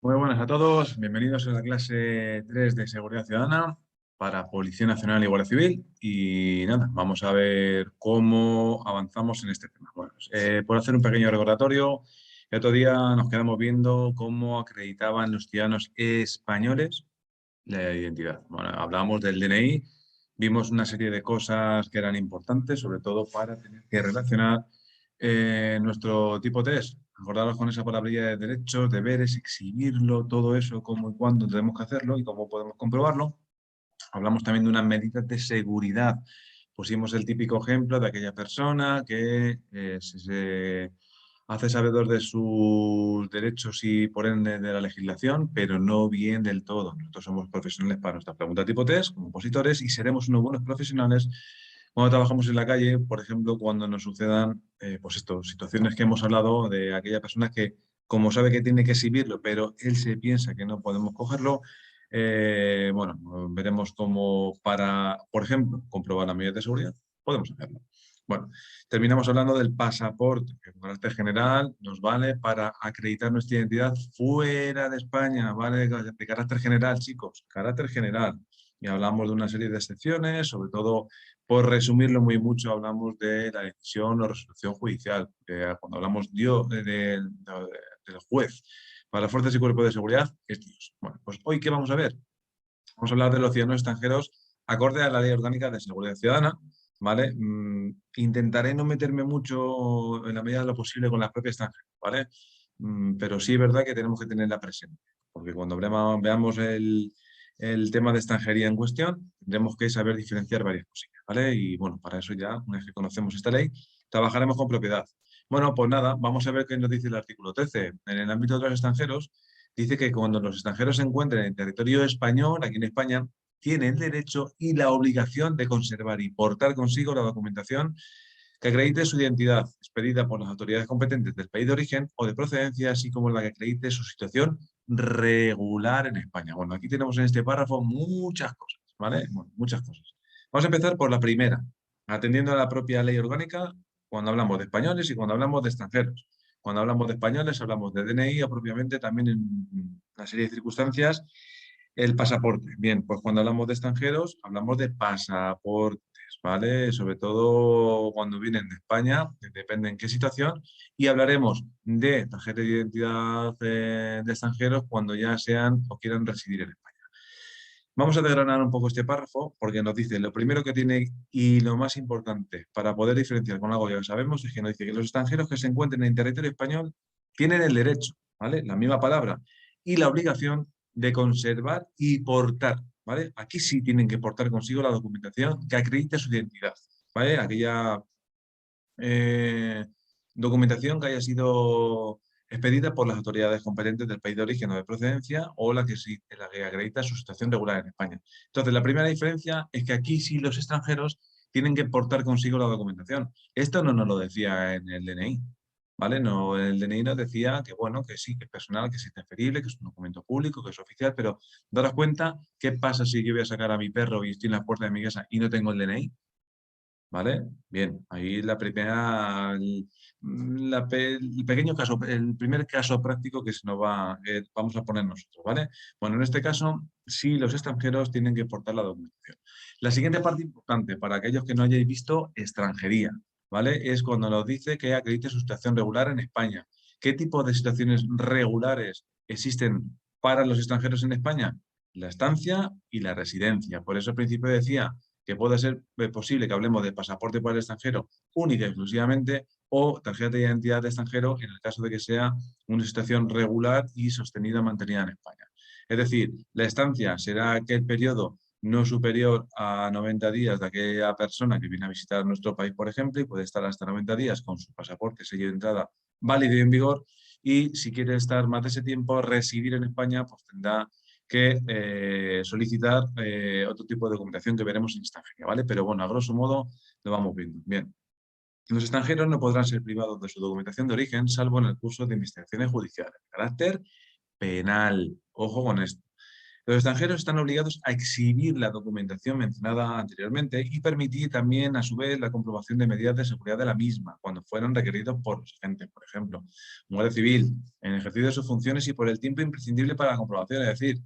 Muy buenas a todos, bienvenidos a la clase 3 de Seguridad Ciudadana para Policía Nacional y Guardia Civil. Y nada, vamos a ver cómo avanzamos en este tema. Bueno, por hacer un pequeño recordatorio, el otro día nos quedamos viendo cómo acreditaban los ciudadanos españoles la identidad. Bueno, hablábamos del DNI, vimos una serie de cosas que eran importantes, sobre todo para tener que relacionar nuestro tipo test. Acordaros con esa palabrilla de derechos, deberes, exhibirlo, todo eso, cómo y cuándo tenemos que hacerlo y cómo podemos comprobarlo. Hablamos también de unas medidas de seguridad. Pusimos el típico ejemplo de aquella persona que se hace sabedor de sus derechos y por ende de la legislación, pero no bien del todo. Nosotros somos profesionales para nuestra pregunta tipo test, como opositores, y seremos unos buenos profesionales cuando trabajamos en la calle, por ejemplo, cuando nos sucedan pues esto, situaciones que hemos hablado de aquella persona que, como sabe que tiene que exhibirlo, pero él se piensa que no podemos cogerlo, bueno, veremos cómo para, por ejemplo, comprobar las medidas de seguridad, podemos hacerlo. Bueno, terminamos hablando del pasaporte, que con carácter general nos vale para acreditar nuestra identidad fuera de España, ¿vale? De carácter general, chicos, carácter general. Y hablamos de una serie de excepciones, sobre todo, por resumirlo muy mucho, hablamos de la decisión o resolución judicial. Cuando hablamos del juez para las fuerzas y cuerpos de seguridad, es Dios. Bueno, pues hoy, ¿qué vamos a ver? Vamos a hablar de los ciudadanos extranjeros acorde a la Ley Orgánica de Seguridad Ciudadana, ¿vale? Intentaré no meterme mucho en la medida de lo posible con las propias extranjeras, ¿vale? Pero sí es verdad que tenemos que tenerla presente, porque cuando veamos el tema de extranjería en cuestión, tendremos que saber diferenciar varias cosillas, ¿vale? Y bueno, para eso ya, una vez que conocemos esta ley, trabajaremos con propiedad. Bueno, pues nada, vamos a ver qué nos dice el artículo 13. En el ámbito de los extranjeros, dice que cuando los extranjeros se encuentren en territorio español, aquí en España, tienen el derecho y la obligación de conservar y portar consigo la documentación que acredite su identidad, expedida por las autoridades competentes del país de origen o de procedencia, así como la que acredite su situación regular en España. Bueno, aquí tenemos en este párrafo muchas cosas, ¿vale? Bueno, muchas cosas. Vamos a empezar por la primera, atendiendo a la propia ley orgánica cuando hablamos de españoles y cuando hablamos de extranjeros. Cuando hablamos de españoles hablamos de DNI o propiamente también en una serie de circunstancias el pasaporte. Bien, pues cuando hablamos de extranjeros hablamos de pasaportes, ¿vale? Sobre todo cuando vienen de España, depende en qué situación, y hablaremos de tarjeta de identidad de extranjeros cuando ya sean o quieran residir en España. Vamos a desgranar un poco este párrafo porque nos dice lo primero que tiene y lo más importante para poder diferenciar con algo que ya sabemos es que nos dice que los extranjeros que se encuentren en territorio español tienen el derecho, ¿vale? La misma palabra, y la obligación de conservar y portar, ¿vale? Aquí sí tienen que portar consigo la documentación que acredite su identidad, ¿vale? Aquella eh, documentación que haya sido expedida por las autoridades competentes del país de origen o de procedencia o la que acredita su situación regular en España. Entonces, la primera diferencia es que aquí sí los extranjeros tienen que portar consigo la documentación. Esto no nos lo decía en el DNI, ¿vale? No, el DNI nos decía que, bueno, que sí, que es personal, que es transferible, que es un documento público, que es oficial, pero daros cuenta, ¿qué pasa si yo voy a sacar a mi perro y estoy en la puerta de mi casa y no tengo el DNI? ¿Vale? Bien, ahí la primera, el pequeño caso, el primer caso práctico que se nos va, vamos a poner nosotros, ¿vale? Bueno, en este caso, sí, los extranjeros tienen que portar la documentación. La siguiente parte importante, para aquellos que no hayáis visto extranjería, ¿vale? Es cuando nos dice que acredite su situación regular en España. ¿Qué tipo de situaciones regulares existen para los extranjeros en España? La estancia y la residencia. Por eso al principio decía que puede ser posible que hablemos de pasaporte para el extranjero única y exclusivamente o tarjeta de identidad de extranjero en el caso de que sea una situación regular y sostenida mantenida en España. Es decir, la estancia será aquel periodo no superior a 90 días de aquella persona que viene a visitar nuestro país, por ejemplo, y puede estar hasta 90 días con su pasaporte, sello de entrada válido y en vigor, y si quiere estar más de ese tiempo, residir en España, pues tendrá que solicitar otro tipo de documentación que veremos en extranjería, ¿vale? Pero bueno, a grosso modo lo vamos viendo. Bien. Los extranjeros no podrán ser privados de su documentación de origen, salvo en el curso de investigaciones judiciales de carácter penal. Ojo con esto. Los extranjeros están obligados a exhibir la documentación mencionada anteriormente y permitir también, a su vez, la comprobación de medidas de seguridad de la misma, cuando fueran requeridos por los agentes. Por ejemplo, un guardia civil, en ejercicio de sus funciones y por el tiempo imprescindible para la comprobación. Es decir,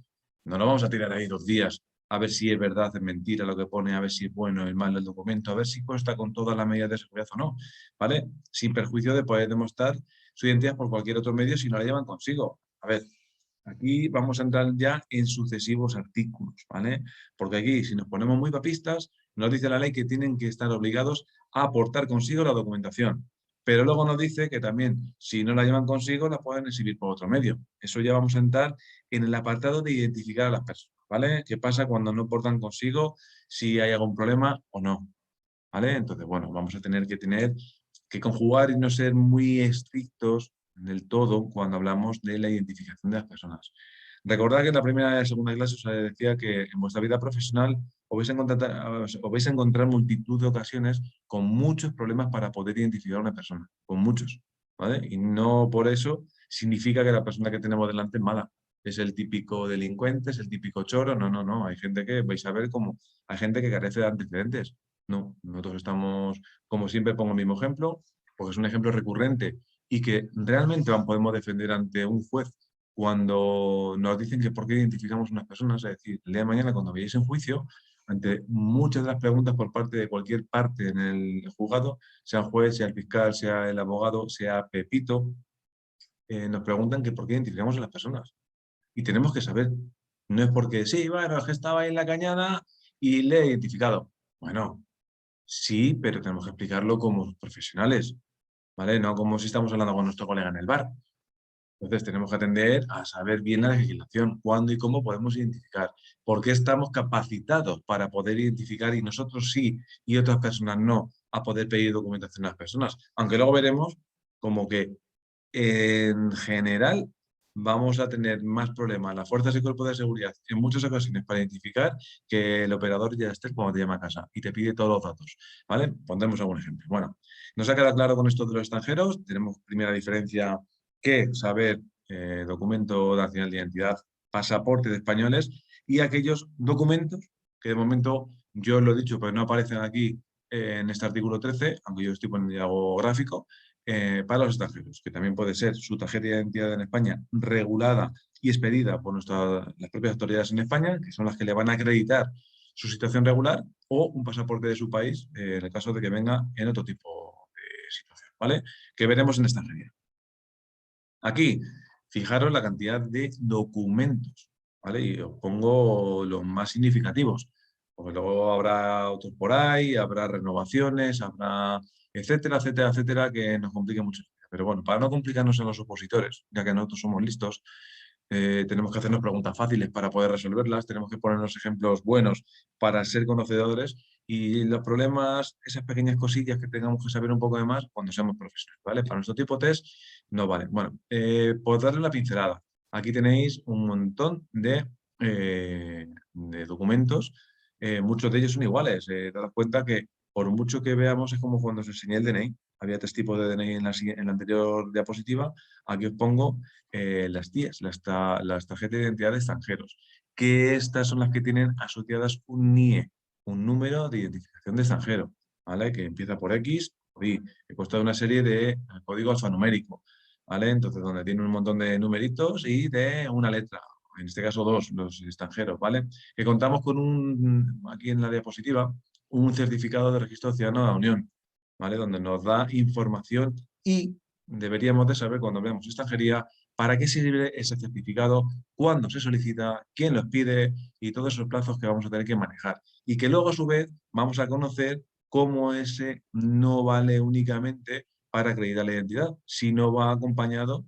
no lo vamos a tirar ahí 2 días a ver si es verdad, es mentira lo que pone, a ver si es bueno o es malo el documento, a ver si consta con todas las medidas de seguridad o no, ¿vale? Sin perjuicio de poder demostrar su identidad por cualquier otro medio si no la llevan consigo. A ver, aquí vamos a entrar ya en sucesivos artículos, ¿vale? Porque aquí, si nos ponemos muy papistas, nos dice la ley que tienen que estar obligados a aportar consigo la documentación. Pero luego nos dice que también, si no la llevan consigo, la pueden exhibir por otro medio. Eso ya vamos a entrar en el apartado de identificar a las personas, ¿vale? ¿Qué pasa cuando no portan consigo, si hay algún problema o no? ¿Vale? Entonces, bueno, vamos a tener que conjugar y no ser muy estrictos del todo cuando hablamos de la identificación de las personas. Recordad que en la primera y la segunda clase os decía que en vuestra vida profesional os vais a encontrar multitud de ocasiones con muchos problemas para poder identificar a una persona, con muchos, ¿vale? Y no por eso significa que la persona que tenemos delante es mala. Es el típico delincuente, es el típico choro. No, no, no. Hay gente que vais a ver como hay gente que carece de antecedentes. No, nosotros estamos, como siempre pongo el mismo ejemplo, porque es un ejemplo recurrente y que realmente podemos defender ante un juez cuando nos dicen que por qué identificamos unas personas. Es decir, el día de mañana cuando veáis en juicio, ante muchas de las preguntas por parte de cualquier parte en el juzgado, sea el juez, sea el fiscal, sea el abogado, sea Pepito, nos preguntan que por qué identificamos a las personas. Y tenemos que saber, no es porque sí, bueno, es que estaba ahí en la cañada y le he identificado. Bueno, sí, pero tenemos que explicarlo como profesionales, ¿vale? No como si estamos hablando con nuestro colega en el bar. Entonces tenemos que atender a saber bien la legislación, cuándo y cómo podemos identificar, por qué estamos capacitados para poder identificar y nosotros sí y otras personas no, a poder pedir documentación a las personas. Aunque luego veremos como que en general vamos a tener más problemas las fuerzas y cuerpos de seguridad en muchas ocasiones para identificar que el operador ya esté cuando te llama a casa y te pide todos los datos, ¿vale? Pondremos algún ejemplo. Bueno, nos ha quedado claro con esto de los extranjeros. Tenemos primera diferencia que saber documento nacional de identidad, pasaporte de españoles y aquellos documentos que de momento yo os lo he dicho, pero no aparecen aquí en este artículo 13, aunque yo estoy poniendo algo gráfico, para los extranjeros, que también puede ser su tarjeta de identidad en España regulada y expedida por las propias autoridades en España, que son las que le van a acreditar su situación regular, o un pasaporte de su país, en el caso de que venga en otro tipo de situación, ¿vale? Que veremos en extranjería. Aquí, fijaros la cantidad de documentos, ¿vale? Y os pongo los más significativos, porque luego habrá otros por ahí, habrá renovaciones, habrá etcétera, etcétera, etcétera, que nos complique mucho. Pero bueno, para no complicarnos en los opositores, ya que nosotros somos listos, tenemos que hacernos preguntas fáciles para poder resolverlas, tenemos que ponernos ejemplos buenos para ser conocedores y los problemas, esas pequeñas cosillas que tengamos que saber un poco de más cuando seamos profesores, ¿vale? Para nuestro tipo de test no vale. Bueno, por darle una pincelada, aquí tenéis un montón de documentos, muchos de ellos son iguales. Dad cuenta que por mucho que veamos es como cuando os enseñé el DNI. Había 3 tipos de DNI en la anterior diapositiva. Aquí os pongo las TIEs, las tarjetas de identidad de extranjeros, que estas son las que tienen asociadas un NIE, un número de identificación de extranjero, ¿vale? Que empieza por X, por Y, que consta de una serie de código alfanumérico, ¿vale? Entonces, donde tiene un montón de numeritos y de una letra, en este caso 2, los extranjeros, ¿vale? Que contamos con aquí en la diapositiva, un certificado de registro ciudadano de la Unión, ¿vale? Donde nos da información y deberíamos de saber cuando veamos extranjería para qué sirve ese certificado, cuándo se solicita, quién los pide y todos esos plazos que vamos a tener que manejar. Y que luego, a su vez, vamos a conocer cómo ese no vale únicamente para acreditar la identidad, sino va acompañado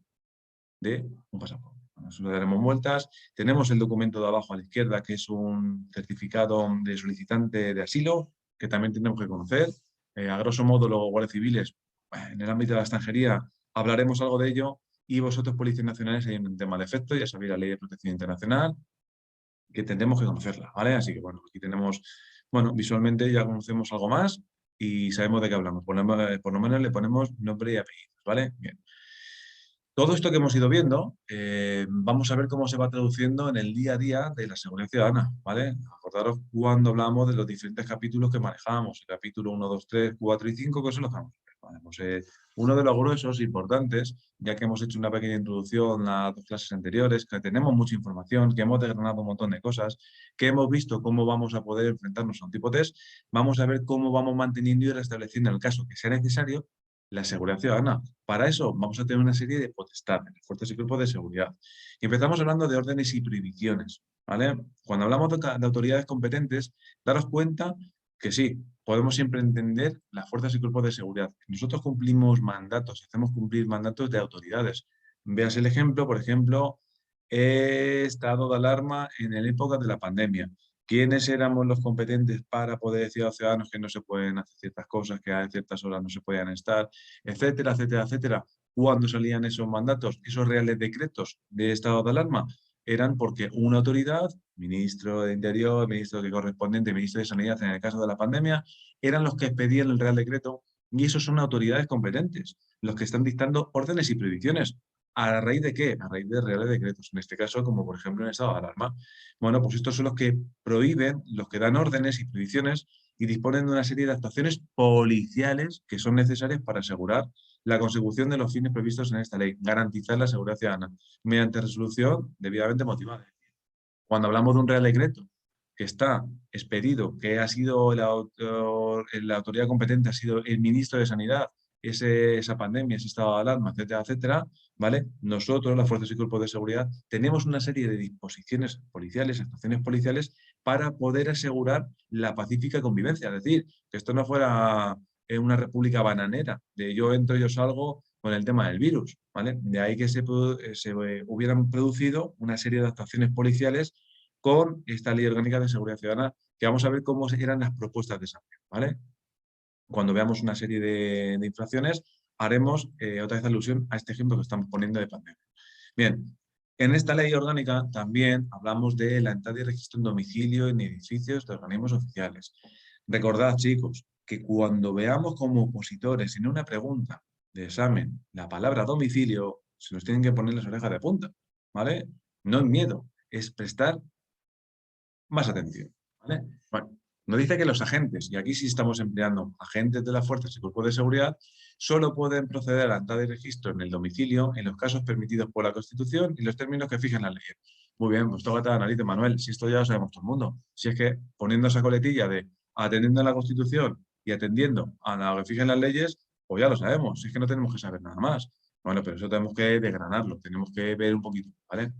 de un pasaporte. Nosotros daremos vueltas. Tenemos el documento de abajo a la izquierda, que es un certificado de solicitante de asilo, que también tenemos que conocer. A grosso modo, los guardias civiles, en el ámbito de la extranjería, hablaremos algo de ello. Y vosotros, policías nacionales, hay un tema de efecto, ya sabéis la Ley de Protección Internacional, que tendremos que conocerla, ¿vale? Así que, bueno, aquí tenemos, bueno, visualmente ya conocemos algo más y sabemos de qué hablamos. Por lo menos le ponemos nombre y apellidos, ¿vale? Bien. Todo esto que hemos ido viendo, vamos a ver cómo se va traduciendo en el día a día de la seguridad ciudadana, ¿vale? Acordaros cuando hablamos de los diferentes capítulos que manejamos, el capítulo 1, 2, 3, 4 y 5, que son los que vamos a ver, ¿vale? Pues, uno de los gruesos importantes, ya que hemos hecho una pequeña introducción a dos clases anteriores, que tenemos mucha información, que hemos desgranado un montón de cosas, que hemos visto cómo vamos a poder enfrentarnos a un tipo test, vamos a ver cómo vamos manteniendo y restableciendo en el caso que sea necesario la seguridad ciudadana. Para eso vamos a tener una serie de potestades, de fuerzas y cuerpos de seguridad. Y empezamos hablando de órdenes y prohibiciones, ¿vale? Cuando hablamos de autoridades competentes, daros cuenta que sí, podemos siempre entender las fuerzas y cuerpos de seguridad. Nosotros cumplimos mandatos, hacemos cumplir mandatos de autoridades. Veas el ejemplo, por ejemplo, estado de alarma en la época de la pandemia. ¿Quiénes éramos los competentes para poder decir a los ciudadanos que no se pueden hacer ciertas cosas, que a ciertas horas no se podían estar, etcétera, etcétera, etcétera? ¿Cuándo salían esos mandatos, esos reales decretos de estado de alarma? Eran porque una autoridad, ministro de Interior, ministro que correspondiente, ministro de Sanidad en el caso de la pandemia, eran los que expedían el real decreto y esos son autoridades competentes, los que están dictando órdenes y prohibiciones. ¿A raíz de qué? A raíz de reales decretos, en este caso, como por ejemplo en estado de alarma. Bueno, pues estos son los que prohíben, los que dan órdenes y prohibiciones y disponen de una serie de actuaciones policiales que son necesarias para asegurar la consecución de los fines previstos en esta ley, garantizar la seguridad ciudadana mediante resolución debidamente motivada. Cuando hablamos de un real decreto que está expedido, que ha sido la autoridad competente, ha sido el ministro de Sanidad, esa pandemia, ese estado de alarma, etcétera, etcétera, ¿vale? Nosotros, las fuerzas y cuerpos de seguridad, tenemos una serie de disposiciones policiales, actuaciones policiales, para poder asegurar la pacífica convivencia. Es decir, que esto no fuera una república bananera, de yo entro, yo salgo con el tema del virus, ¿vale? De ahí que se hubieran producido una serie de actuaciones policiales con esta Ley Orgánica de Seguridad Ciudadana, que vamos a ver cómo eran las propuestas de sanción, ¿vale? Cuando veamos una serie de infracciones, haremos otra vez alusión a este ejemplo que estamos poniendo de pandemia. Bien, en esta ley orgánica también hablamos de la entrada y registro en domicilio en edificios de organismos oficiales. Recordad, chicos, que cuando veamos como opositores en una pregunta de examen la palabra domicilio, se nos tienen que poner las orejas de punta, ¿vale? No es miedo, es prestar más atención, ¿vale? Bueno, nos dice que los agentes, y aquí sí estamos empleando agentes de las fuerzas y cuerpos de seguridad, solo pueden proceder a la entrada y registro en el domicilio en los casos permitidos por la Constitución y los términos que fijan las leyes. Muy bien, pues tócate la nariz de Manuel, si esto ya lo sabemos todo el mundo. Si es que poniendo esa coletilla de atendiendo a la Constitución y atendiendo a lo que fijan las leyes, pues ya lo sabemos, si es que no tenemos que saber nada más. Bueno, pero eso tenemos que desgranarlo, tenemos que ver un poquito, ¿vale?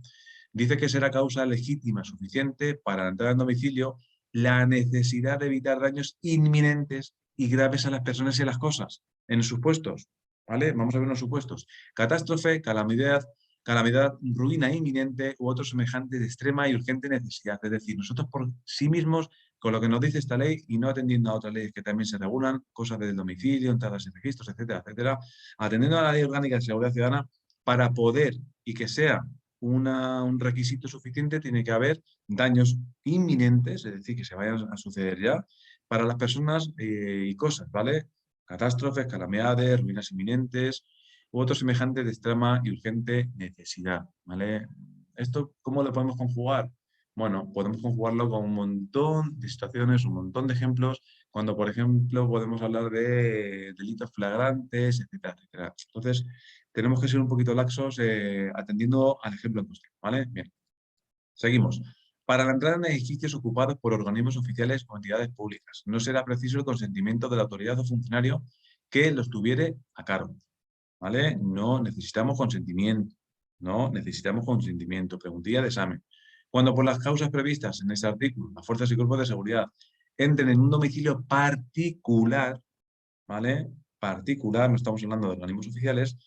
Dice que será causa legítima suficiente para la entrada en domicilio la necesidad de evitar daños inminentes y graves a las personas y a las cosas. En supuestos, ¿vale? Vamos a ver los supuestos. Catástrofe, calamidad, ruina inminente u otro semejante de extrema y urgente necesidad. Es decir, nosotros por sí mismos, con lo que nos dice esta ley y no atendiendo a otras leyes que también se regulan, cosas del domicilio, entradas y registros, etcétera, etcétera, atendiendo a la Ley Orgánica de Seguridad Ciudadana para poder y que sea un requisito suficiente, tiene que haber daños inminentes, es decir, que se vayan a suceder ya, para las personas y cosas, ¿vale? Catástrofes, calamidades, ruinas inminentes u otro semejante de extrema y urgente necesidad, ¿vale? ¿Esto cómo lo podemos conjugar? Bueno, podemos conjugarlo con un montón de situaciones, un montón de ejemplos, cuando, por ejemplo, podemos hablar de delitos flagrantes, etcétera, etcétera. Entonces, tenemos que ser un poquito laxos atendiendo al ejemplo en cuestión, ¿vale? Bien, seguimos. Para la entrada en edificios ocupados por organismos oficiales o entidades públicas, no será preciso el consentimiento de la autoridad o funcionario que los tuviere a cargo, ¿vale? No necesitamos consentimiento, no necesitamos consentimiento. Preguntilla de examen. Cuando por las causas previstas en este artículo, las fuerzas y cuerpos de seguridad entren en un domicilio particular, ¿vale? Particular, no estamos hablando de organismos oficiales,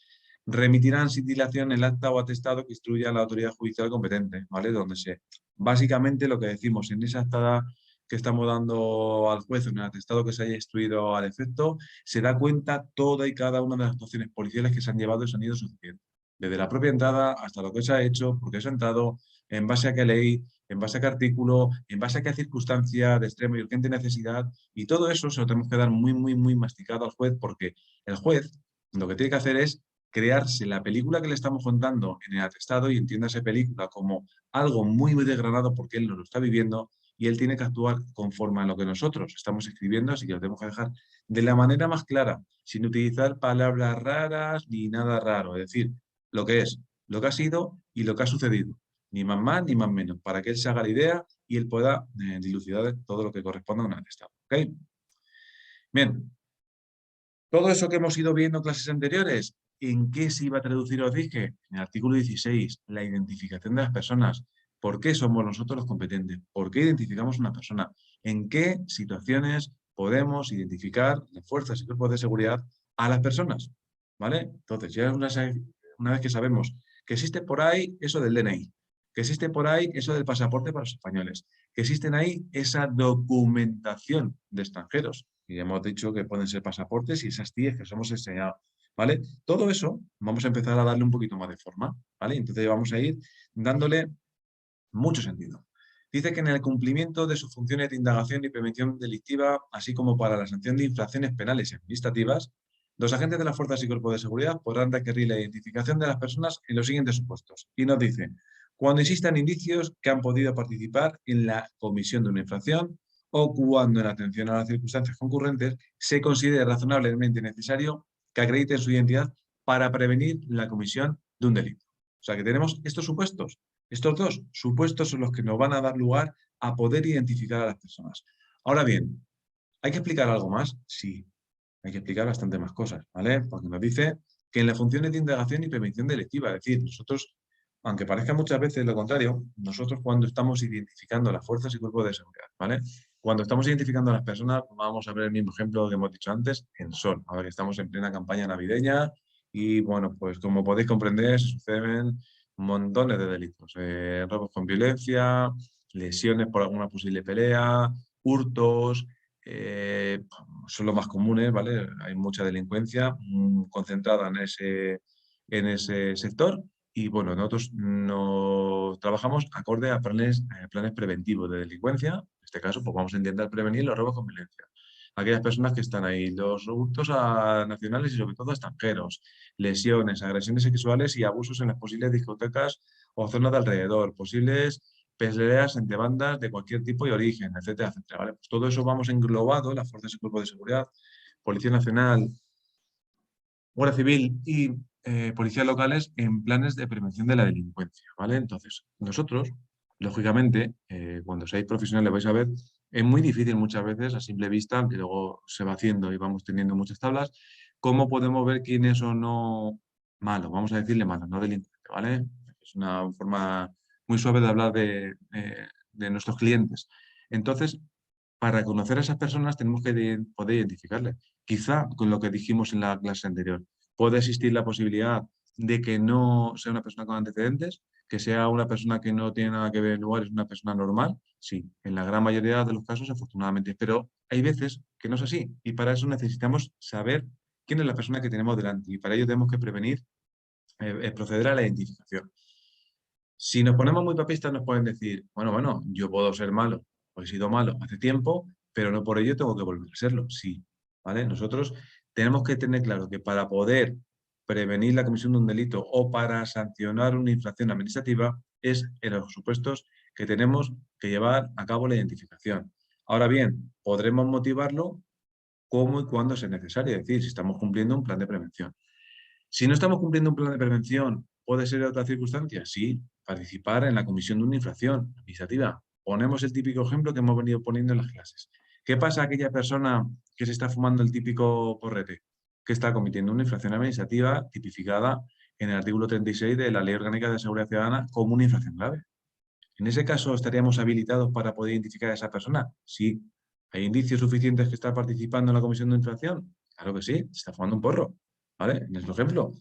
remitirán sin dilación el acta o atestado que instruya a la autoridad judicial competente, ¿vale? Donde básicamente lo que decimos en esa acta que estamos dando al juez, en el atestado que se haya instruido al efecto, se da cuenta toda y cada una de las actuaciones policiales que se han llevado y se han ido sucediendo. Desde la propia entrada hasta lo que se ha hecho, por qué se ha entrado, en base a qué ley, en base a qué artículo, en base a qué circunstancia de extrema y urgente necesidad, y todo eso se lo tenemos que dar muy, muy, muy masticado al juez, porque el juez lo que tiene que hacer es crearse la película que le estamos contando en el atestado y entiéndase película como algo muy, muy desgranado porque él no lo está viviendo y él tiene que actuar conforme a lo que nosotros estamos escribiendo, así que lo tenemos que dejar de la manera más clara, sin utilizar palabras raras ni nada raro, es decir, lo que es, lo que ha sido y lo que ha sucedido, ni más ni más menos, para que él se haga la idea y él pueda dilucidar todo lo que corresponda a un atestado. ¿Ok? Bien, todo eso que hemos ido viendo en clases anteriores, ¿en qué se iba a traducir? Os dije, en el artículo 16, la identificación de las personas. ¿Por qué somos nosotros los competentes? ¿Por qué identificamos una persona? ¿En qué situaciones podemos identificar las fuerzas y cuerpos de seguridad a las personas? ¿Vale? Entonces, ya una vez que sabemos que existe por ahí eso del DNI, que existe por ahí eso del pasaporte para los españoles, que existen ahí esa documentación de extranjeros, y hemos dicho que pueden ser pasaportes y esas TIEs que os hemos enseñado, ¿vale? Todo eso vamos a empezar a darle un poquito más de forma, ¿vale? Entonces vamos a ir dándole mucho sentido. Dice que en el cumplimiento de sus funciones de indagación y prevención delictiva, así como para la sanción de infracciones penales y administrativas, los agentes de las fuerzas y cuerpos de seguridad podrán requerir la identificación de las personas en los siguientes supuestos. Y nos dice, cuando existan indicios que han podido participar en la comisión de una infracción o cuando en atención a las circunstancias concurrentes se considere razonablemente necesario que acrediten su identidad para prevenir la comisión de un delito. O sea que tenemos estos supuestos. Estos dos supuestos son los que nos van a dar lugar a poder identificar a las personas. Ahora bien, ¿hay que explicar algo más? Sí, hay que explicar bastante más cosas, ¿vale? Porque nos dice que en las funciones de indagación y prevención delictiva, es decir, nosotros, aunque parezca muchas veces lo contrario, nosotros cuando estamos identificando las fuerzas y cuerpos de seguridad, ¿vale? Cuando estamos identificando a las personas, vamos a ver el mismo ejemplo que hemos dicho antes, en Sol. Ahora que estamos en plena campaña navideña y, bueno, pues como podéis comprender, se suceden montones de delitos. Robos con violencia, lesiones por alguna posible pelea, hurtos, son los más comunes, ¿vale? Hay mucha delincuencia concentrada en ese sector y, bueno, nosotros nos trabajamos acorde a planes preventivos de delincuencia. En este caso, pues vamos a intentar prevenir los robos con violencia. Aquellas personas que están ahí, los hurtos a nacionales y sobre todo a extranjeros, lesiones, agresiones sexuales y abusos en las posibles discotecas o zonas de alrededor, posibles peleas entre bandas de cualquier tipo y origen, etcétera, etcétera, ¿vale? Pues todo eso vamos englobado, las fuerzas y cuerpos de seguridad, Policía Nacional, Guardia Civil y policías locales en planes de prevención de la delincuencia, ¿vale? Entonces, nosotros, lógicamente, cuando seáis profesionales vais a ver, es muy difícil muchas veces a simple vista, que luego se va haciendo y vamos teniendo muchas tablas, cómo podemos ver quién es o no malo, vamos a decirle malo, no delincuente, ¿vale? Es una forma muy suave de hablar de nuestros clientes. Entonces, para conocer a esas personas tenemos que poder identificarles. Quizá con lo que dijimos en la clase anterior, puede existir la posibilidad de que no sea una persona con antecedentes, que sea una persona que no tiene nada que ver en el lugar, es una persona normal. Sí, en la gran mayoría de los casos, afortunadamente, pero hay veces que no es así y para eso necesitamos saber quién es la persona que tenemos delante y para ello tenemos que prevenir, proceder a la identificación. Si nos ponemos muy papistas nos pueden decir, bueno, yo puedo ser malo, o he sido malo hace tiempo, pero no por ello tengo que volver a serlo. Sí, ¿vale? Nosotros tenemos que tener claro que para poder prevenir la comisión de un delito o para sancionar una infracción administrativa es en los supuestos que tenemos que llevar a cabo la identificación. Ahora bien, podremos motivarlo cómo y cuándo sea necesario, es decir, si estamos cumpliendo un plan de prevención. Si no estamos cumpliendo un plan de prevención, ¿puede ser otra circunstancia? Sí, participar en la comisión de una infracción administrativa. Ponemos el típico ejemplo que hemos venido poniendo en las clases. ¿Qué pasa a aquella persona que se está fumando el típico porrete? Que está cometiendo una infracción administrativa tipificada en el artículo 36 de la Ley Orgánica de Seguridad Ciudadana como una infracción grave. ¿En ese caso estaríamos habilitados para poder identificar a esa persona? Sí. ¿Hay indicios suficientes que está participando en la comisión de infracción? Claro que sí, se está fumando un porro. ¿Vale? En nuestro ejemplo,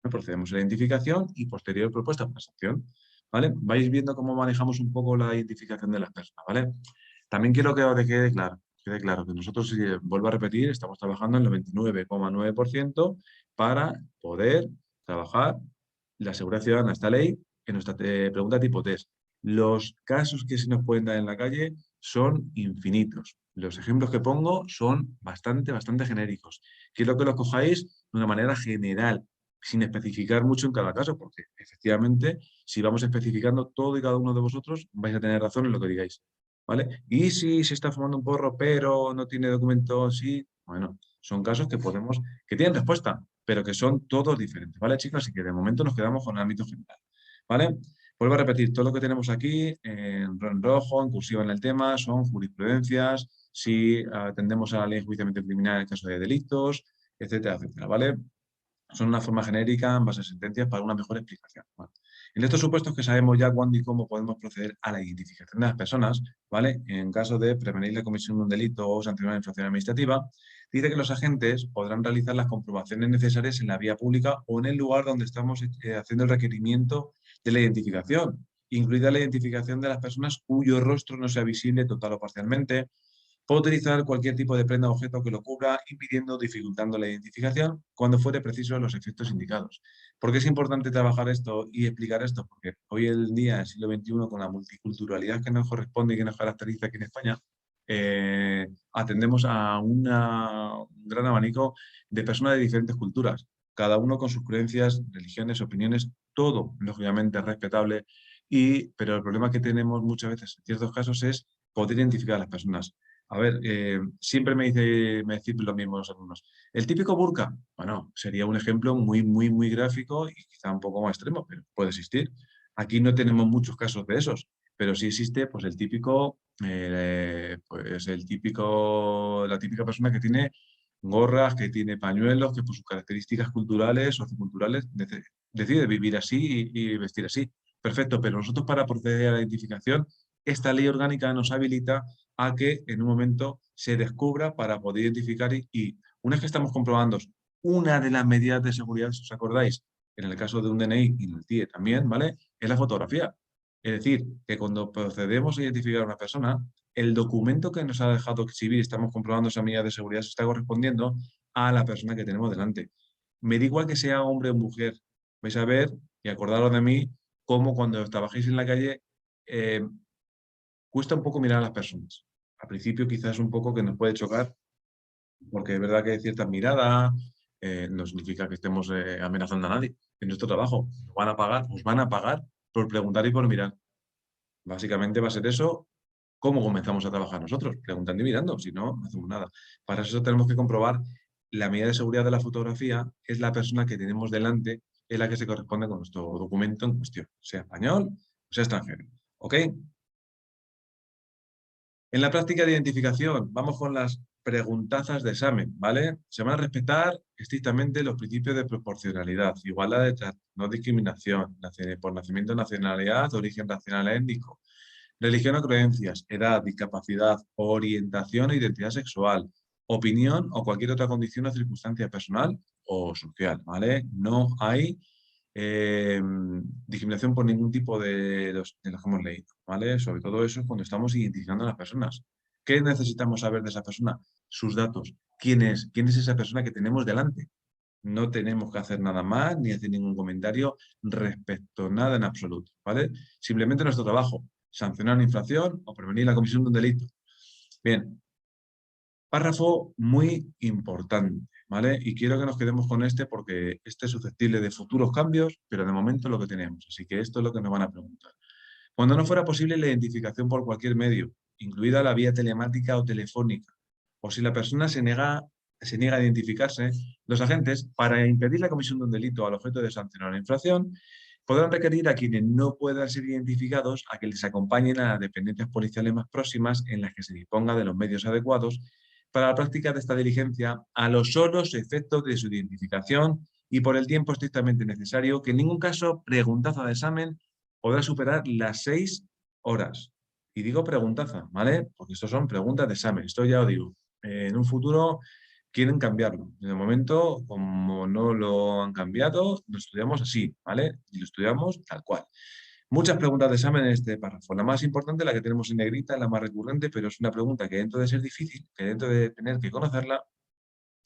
procedemos a la identificación y posterior propuesta para sanción. ¿Vale? Vais viendo cómo manejamos un poco la identificación de las personas. ¿Vale? También quiero que os quede claro que nosotros, vuelvo a repetir, estamos trabajando en el 29,9% para poder trabajar la seguridad ciudadana, esta ley, en nuestra pregunta tipo test. Los casos que se nos pueden dar en la calle son infinitos. Los ejemplos que pongo son bastante genéricos. Quiero que los cojáis de una manera general. sin especificar mucho en cada caso, porque efectivamente, si vamos especificando todo y cada uno de vosotros, vais a tener razón en lo que digáis, ¿vale? Y si se está fumando un porro, pero no tiene documento, sí, bueno, son casos que tienen respuesta, pero que son todos diferentes, ¿vale, chicos? Así que de momento nos quedamos con el ámbito general, ¿vale? Vuelvo a repetir, todo lo que tenemos aquí en rojo, en cursiva en el tema, son jurisprudencias, si atendemos a la ley de enjuiciamiento criminal en el caso de delitos, etcétera, etcétera, ¿vale? Son una forma genérica en base a sentencias para una mejor explicación. ¿Vale? En estos supuestos que sabemos ya cuándo y cómo podemos proceder a la identificación de las personas, ¿vale? En caso de prevenir la comisión de un delito o sancionar la infracción administrativa, dice que los agentes podrán realizar las comprobaciones necesarias en la vía pública o en el lugar donde estamos haciendo el requerimiento de la identificación, incluida la identificación de las personas cuyo rostro no sea visible total o parcialmente. Puede utilizar cualquier tipo de prenda o objeto que lo cubra, impidiendo o dificultando la identificación cuando fuere preciso los efectos indicados. ¿Por qué es importante trabajar esto y explicar esto? Porque hoy en día, en el siglo XXI, con la multiculturalidad que nos corresponde y que nos caracteriza aquí en España, atendemos a un gran abanico de personas de diferentes culturas, cada uno con sus creencias, religiones, opiniones, todo, lógicamente, respetable, pero el problema que tenemos muchas veces en ciertos casos es poder identificar a las personas. A ver, siempre me dicen lo mismo los alumnos. El típico burka, bueno, sería un ejemplo muy, muy, muy gráfico y quizá un poco más extremo, pero puede existir. Aquí no tenemos muchos casos de esos, pero sí existe pues la típica persona que tiene gorras, que tiene pañuelos, que por sus características culturales, socioculturales, decide vivir así y vestir así. Perfecto, pero nosotros para proceder a la identificación, esta ley orgánica nos habilita a que en un momento se descubra para poder identificar y una vez que estamos comprobando una de las medidas de seguridad, si os acordáis, en el caso de un DNI y en el TIE también, ¿vale? Es la fotografía. Es decir, que cuando procedemos a identificar a una persona, el documento que nos ha dejado exhibir, estamos comprobando esa medida de seguridad, se está correspondiendo a la persona que tenemos delante. Me da igual que sea hombre o mujer. Vais a ver, y acordaros de mí, cómo cuando trabajéis en la calle, eh, cuesta un poco mirar a las personas. Al principio quizás un poco que nos puede chocar, porque es verdad que ciertas miradas no significa que estemos amenazando a nadie. En nuestro trabajo os van a pagar por preguntar y por mirar. Básicamente va a ser eso. ¿Cómo comenzamos a trabajar nosotros? Preguntando y mirando, si no, no hacemos nada. Para eso tenemos que comprobar la medida de seguridad de la fotografía, es la persona que tenemos delante, es la que se corresponde con nuestro documento en cuestión, sea español o sea extranjero. ¿Ok? En la práctica de identificación, vamos con las preguntazas de examen, ¿vale? Se van a respetar estrictamente los principios de proporcionalidad, igualdad de trato, no discriminación, por nacimiento, nacionalidad, origen nacional étnico, religión o creencias, edad, discapacidad, orientación e identidad sexual, opinión o cualquier otra condición o circunstancia personal o social, ¿vale? No hay discriminación por ningún tipo de los que hemos leído, ¿vale? Sobre todo eso es cuando estamos identificando a las personas. ¿Qué necesitamos saber de esa persona? Sus datos. ¿Quién es esa persona que tenemos delante? No tenemos que hacer nada más ni hacer ningún comentario respecto a nada en absoluto, ¿vale? Simplemente nuestro trabajo, sancionar una infracción o prevenir la comisión de un delito. Bien, párrafo muy importante, ¿vale? Y quiero que nos quedemos con este porque este es susceptible de futuros cambios, pero de momento es lo que tenemos. Así que esto es lo que nos van a preguntar. Cuando no fuera posible la identificación por cualquier medio, incluida la vía telemática o telefónica, o si la persona se niega a identificarse, los agentes, para impedir la comisión de un delito al objeto de sancionar la infracción, podrán requerir a quienes no puedan ser identificados a que les acompañen a las dependencias policiales más próximas en las que se disponga de los medios adecuados para la práctica de esta diligencia a los solos efectos de su identificación y por el tiempo estrictamente necesario, que en ningún caso preguntaza de examen podrá superar las 6 horas. Y digo preguntaza, ¿vale? Porque estos son preguntas de examen. Esto ya os digo. En un futuro quieren cambiarlo. De momento, como no lo han cambiado, lo estudiamos así, ¿vale? Y lo estudiamos tal cual. Muchas preguntas de examen en este párrafo. La más importante, la que tenemos en negrita, la más recurrente, pero es una pregunta que dentro de ser difícil, que dentro de tener que conocerla,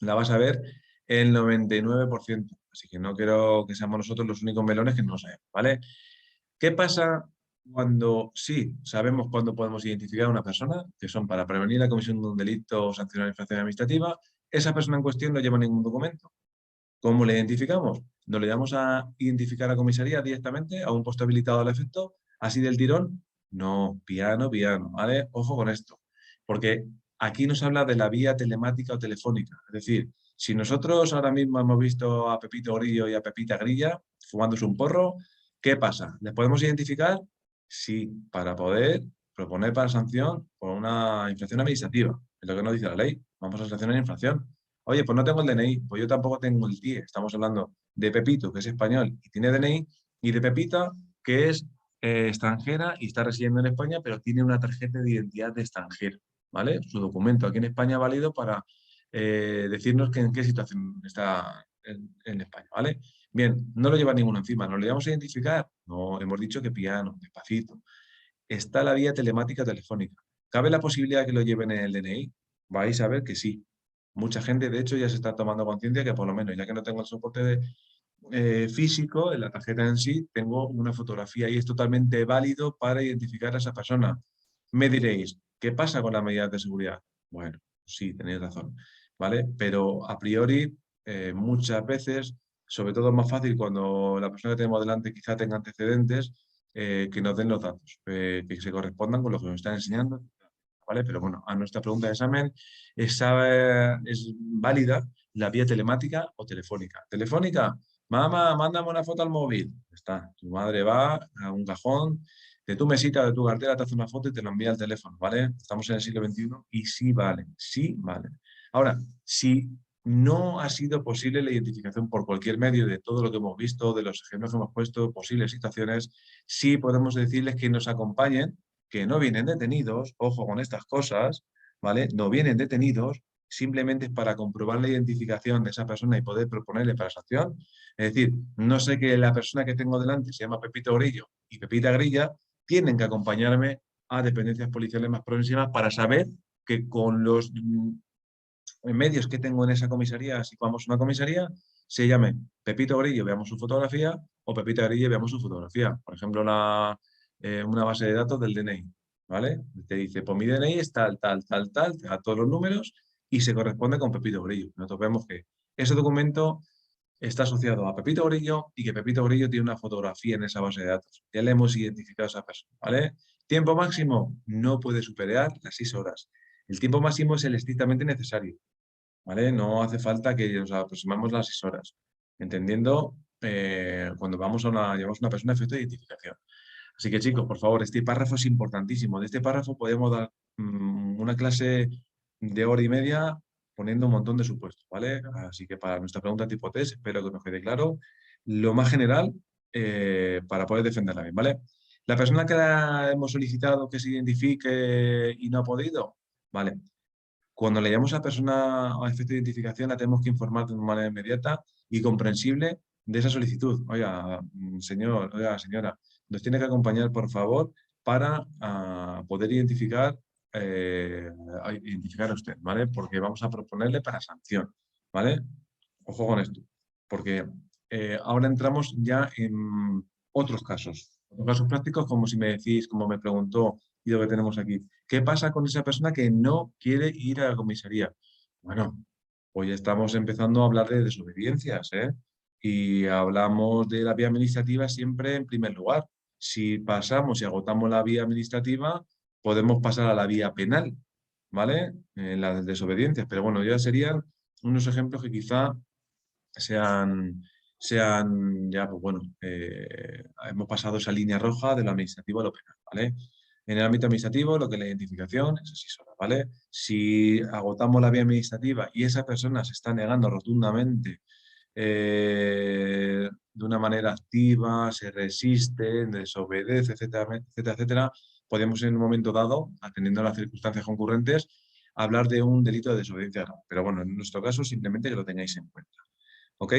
la vas a ver el 99%. Así que no quiero que seamos nosotros los únicos melones que no lo sabemos, ¿vale? ¿Qué pasa cuando sí sabemos cuándo podemos identificar a una persona, que son para prevenir la comisión de un delito o sancionar la infracción administrativa? Esa persona en cuestión no lleva ningún documento. ¿Cómo le identificamos? ¿Nos le llevamos a identificar a comisaría directamente, a un puesto habilitado al efecto, así del tirón? No, piano, piano, ¿vale? Ojo con esto, porque aquí nos habla de la vía telemática o telefónica. Es decir, si nosotros ahora mismo hemos visto a Pepito Grillo y a Pepita Grilla fumándose un porro, ¿qué pasa? ¿Les podemos identificar? Sí, para poder proponer para sanción por una infracción administrativa. Es lo que nos dice la ley. Vamos a sancionar infracción. Oye, pues no tengo el DNI, pues yo tampoco tengo el TIE. Estamos hablando de Pepito, que es español y tiene DNI, y de Pepita, que es extranjera y está residiendo en España, pero tiene una tarjeta de identidad de extranjero, ¿vale? Su documento aquí en España válido para decirnos que en qué situación está en España, ¿vale? Bien, no lo lleva ninguno encima, ¿nos lo llevamos a identificar? No, hemos dicho que piano, despacito. Está la vía telemática telefónica. ¿Cabe la posibilidad de que lo lleven en el DNI? Vais a ver que sí. Mucha gente, de hecho, ya se está tomando conciencia que por lo menos, ya que no tengo el soporte físico, en la tarjeta en sí, tengo una fotografía y es totalmente válido para identificar a esa persona. Me diréis, ¿qué pasa con las medidas de seguridad? Bueno, sí, tenéis razón, ¿vale? Pero a priori, muchas veces, sobre todo es más fácil cuando la persona que tenemos delante quizá tenga antecedentes, que nos den los datos, que se correspondan con lo que nos están enseñando, ¿vale? Pero bueno, a nuestra pregunta de examen, es válida la vía telemática o telefónica. Telefónica, mamá, mándame una foto al móvil. Está, tu madre va a un cajón de tu mesita, de tu cartera, te hace una foto y te lo envía al teléfono, ¿vale? Estamos en el siglo XXI y sí vale, sí vale. Ahora, si no ha sido posible la identificación por cualquier medio de todo lo que hemos visto, de los ejemplos que hemos puesto, posibles situaciones, sí podemos decirles que nos acompañen, que no vienen detenidos, ojo con estas cosas, ¿vale? No vienen detenidos, simplemente es para comprobar la identificación de esa persona y poder proponerle para sanción. Es decir, no sé que la persona que tengo delante se llama Pepito Grillo y Pepita Grilla, tienen que acompañarme a dependencias policiales más próximas para saber que con los medios que tengo en esa comisaría, si vamos a una comisaría, se llame Pepito Grillo, veamos su fotografía, o Pepita Grillo, veamos su fotografía. Por ejemplo, una base de datos del DNI, ¿vale? Te dice, pues mi DNI es tal, tal, tal, tal, te da todos los números y se corresponde con Pepito Grillo. Nosotros vemos que ese documento está asociado a Pepito Grillo y que Pepito Grillo tiene una fotografía en esa base de datos. Ya le hemos identificado a esa persona, ¿vale? Tiempo máximo, no puede superar las 6 horas. El tiempo máximo es el estrictamente necesario, ¿vale? No hace falta que nos aproximamos las 6 horas, entendiendo cuando llevamos a una persona a efecto de identificación. Así que chicos, por favor, este párrafo es importantísimo. De este párrafo podemos dar una clase de hora y media poniendo un montón de supuestos, ¿vale? Así que para nuestra pregunta tipo test, espero que nos quede claro lo más general para poder defenderla bien, ¿vale? La persona que la hemos solicitado que se identifique y no ha podido, ¿vale? Cuando le llamamos a la persona a efecto de identificación, la tenemos que informar de una manera inmediata y comprensible de esa solicitud. Oiga, señor, oiga, señora, nos tiene que acompañar, por favor, para poder identificar a usted, ¿vale? Porque vamos a proponerle para sanción, ¿vale? Ojo con esto, porque ahora entramos ya en otros casos. Otros casos prácticos, como si me decís, como me preguntó y lo que tenemos aquí. ¿Qué pasa con esa persona que no quiere ir a la comisaría? Bueno, hoy estamos empezando a hablar de desobediencias, ¿eh? Y hablamos de la vía administrativa siempre en primer lugar. Si pasamos y agotamos la vía administrativa, podemos pasar a la vía penal, ¿vale? En las desobediencias. Pero bueno, ya serían unos ejemplos que quizá sean, sean ya, pues bueno, hemos pasado esa línea roja de lo administrativo a lo penal, ¿vale? En el ámbito administrativo, lo que es la identificación es 6 horas, ¿vale? Si agotamos la vía administrativa y esa persona se está negando rotundamente de una manera activa, se resiste, desobedece, etcétera, etcétera, etcétera, podemos en un momento dado, atendiendo a las circunstancias concurrentes, hablar de un delito de desobediencia grave. Pero bueno, en nuestro caso, simplemente que lo tengáis en cuenta. ¿Ok?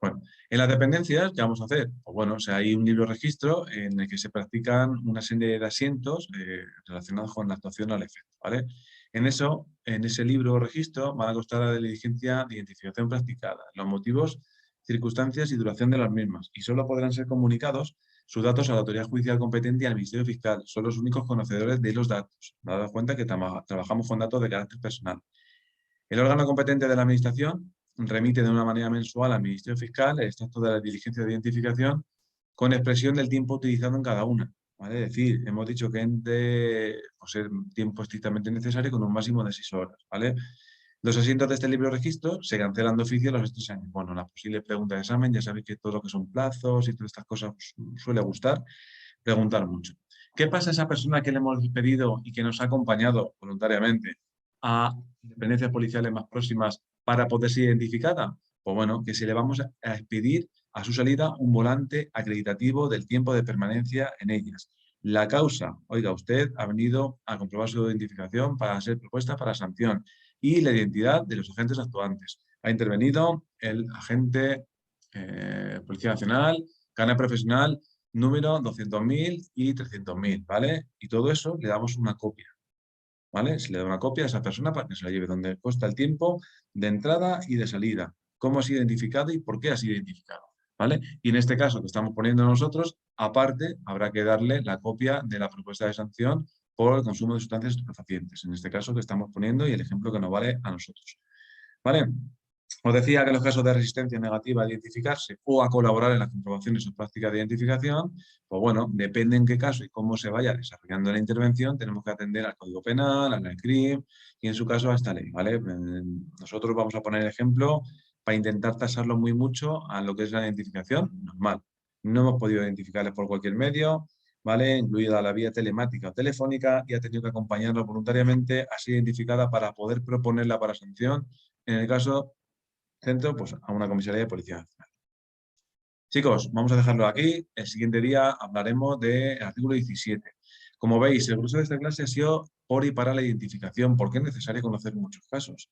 Bueno, en las dependencias, ¿qué vamos a hacer? Pues bueno, o sea, hay un libro registro en el que se practican una serie de asientos relacionados con la actuación al efecto, ¿vale? En ese libro registro van a constar la diligencia de identificación practicada, los motivos, circunstancias y duración de las mismas, y solo podrán ser comunicados sus datos a la autoridad judicial competente y al Ministerio Fiscal. Son los únicos conocedores de los datos. Dado cuenta que trabajamos con datos de carácter personal. El órgano competente de la Administración remite de una manera mensual al Ministerio Fiscal el extracto de la diligencia de identificación con expresión del tiempo utilizado en cada una. ¿Vale? Es decir, hemos dicho que entre pues, el tiempo estrictamente necesario con un máximo de 6 horas. ¿Vale? Los asientos de este libro de registro se cancelan de oficio a los 3 años. Bueno, la posible pregunta de examen, ya sabéis que todo lo que son plazos y todas estas cosas suele gustar, preguntar mucho. ¿Qué pasa a esa persona que le hemos pedido y que nos ha acompañado voluntariamente a dependencias policiales más próximas para poder ser identificada? Pues bueno, que se le vamos a expedir a su salida un volante acreditativo del tiempo de permanencia en ellas. La causa, oiga, usted ha venido a comprobar su identificación para ser propuesta para sanción y la identidad de los agentes actuantes. Ha intervenido el agente Policía Nacional, carnet profesional, número 200.000 y 300.000, ¿vale? Y todo eso le damos una copia, ¿vale? Se le da una copia a esa persona para que se la lleve, donde consta el tiempo de entrada y de salida, cómo ha sido identificado y por qué ha sido identificado, ¿vale? Y en este caso que estamos poniendo nosotros, aparte, habrá que darle la copia de la propuesta de sanción por el consumo de sustancias estupefacientes, en este caso que estamos poniendo y el ejemplo que nos vale a nosotros, ¿vale? Os decía que en los casos de resistencia negativa a identificarse o a colaborar en las comprobaciones o prácticas de identificación, pues bueno, depende en qué caso y cómo se vaya desarrollando la intervención, tenemos que atender al Código Penal, al CRIM y en su caso a esta ley, ¿vale? Nosotros vamos a poner el ejemplo para intentar tasarlo muy mucho a lo que es la identificación normal. No hemos podido identificarles por cualquier medio, ¿vale? Incluida la vía telemática o telefónica y ha tenido que acompañarlos voluntariamente así identificada para poder proponerla para sanción en el caso centro, pues a una comisaría de Policía Nacional. Chicos, vamos a dejarlo aquí. El siguiente día hablaremos del artículo 17. Como veis, el grueso de esta clase ha sido por y para la identificación, porque es necesario conocer muchos casos.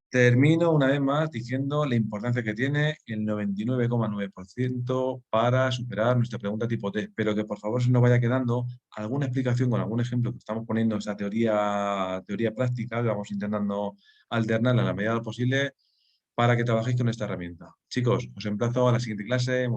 Termino una vez más diciendo la importancia que tiene el 99,9% para superar nuestra pregunta tipo T, pero que por favor se nos vaya quedando alguna explicación con algún ejemplo que estamos poniendo esa teoría práctica, que vamos intentando alternarla a la medida de lo posible para que trabajéis con esta herramienta. Chicos, os emplazo a la siguiente clase.